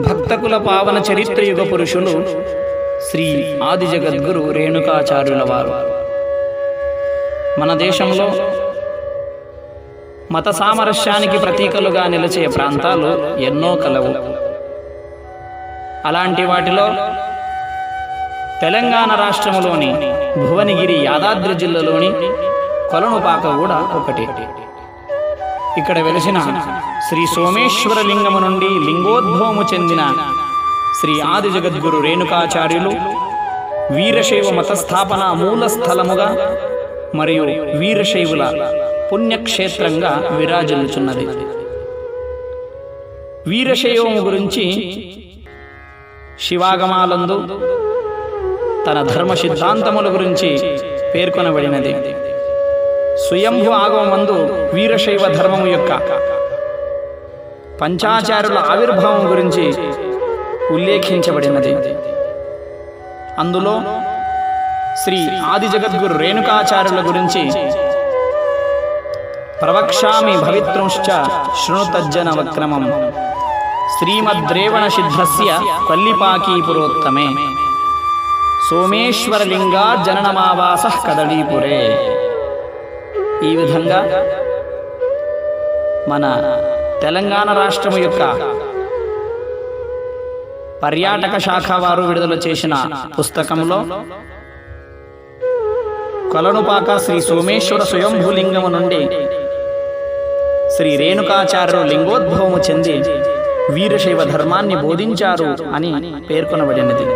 భక్తకుల పావన చరిత్రయుగ పురుషులు శ్రీ ఆది జగద్గురు రేణుకాచార్యుల వారు. మన దేశంలో మత సామరస్యానికి ప్రతీకలుగా నిలిచే ప్రాంతాలు ఎన్నో కలవు. అలాంటి వాటిలో తెలంగాణ రాష్ట్రములోని భువనగిరి యాదాద్రి జిల్లాలోని కొలనుపాక కూడా ఒకటి. ఇక్కడ వెలిసిన శ్రీ సోమేశ్వర లింగము నుండి లింగోద్భవము చెందిన శ్రీ ఆది జగద్గురు రేణుకాచార్యులు వీరశైవ మతస్థాపన మూల స్థలముగా మరియు వీరశైవుల పుణ్యక్షేత్రంగా విరాజిల్లుచున్నది. వీరశైవము గురించి శివాగమాలందు తన ధర్మ సిద్ధాంతముల గురించి పేర్కొనబడినది. స్వయంభు ఆగమందు వీరశైవ ధర్మము యొక్క పంచాచార్యుల ఆవిర్భావం గురించి ఉల్లేఖించబడినది. అందులో శ్రీ ఆది జగద్గురు రేణుకాచార్యుల గురించి ప్రవక్ష్యామి భవిత్రుంశ్చ శృణుతజ్జన వక్రమం శ్రీమద్రేవణ సిద్ధస్య కొల్లిపాకీ పురోత్తమే సోమేశ్వరలింగా జననమావాసః కదళీపురే. ఈ విధంగా మన తెలంగాణ రాష్ట్రము యొక్క పర్యాటక శాఖ వారు విడుదల చేసిన పుస్తకంలో కొలనుపాక శ్రీ సోమేశ్వర స్వయంభూలింగము నుండి శ్రీ రేణుకాచార్యులు లింగోద్భవము చెంది వీరశైవ ధర్మాన్ని బోధించారు అని పేర్కొనబడినది.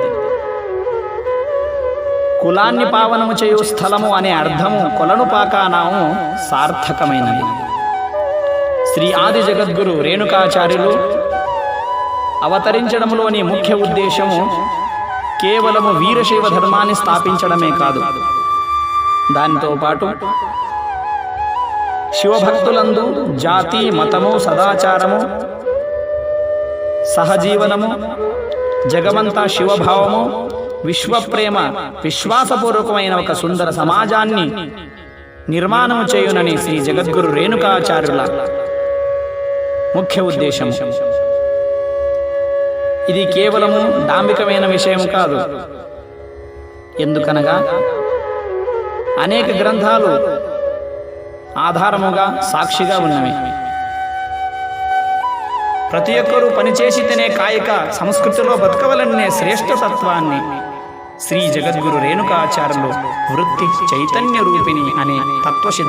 కులాన్ని పావనము చేయు స్థలము అనే అర్థము కొలనుపాక నామము సార్థకమైనది. శ్రీ ఆది జగద్గురు రేణుకాచార్యులు అవతరించడంలోని ముఖ్య ఉద్దేశము కేవలము వీరశైవ ధర్మాన్ని స్థాపించడమే కాదు, దానితో పాటు శివభక్తులందు జాతి మతము సదాచారము సహజీవనము జగమంతా శివభావము విశ్వప్రేమ విశ్వాసపూర్వకమైన ఒక సుందర సమాజాన్ని నిర్మాణం చేయునని శ్రీ జగద్గురు రేణుకాచార్యుల ముఖ్య ఉద్దేశం. ఇది కేవలము డాంబికమైన విషయం కాదు. ఎందుకనగా అనేక గ్రంథాలు ఆధారముగా సాక్షిగా ఉన్నవి. ప్రతి ఒక్కరూ పనిచేసి తినే కాయక సంస్కృతిలో బతకవలనే శ్రేష్ఠతత్వాన్ని శ్రీ జగద్గురు రేణుకాచార్యులు వృత్తి చైతన్య రూపిణి అనే తత్వసిద్ధ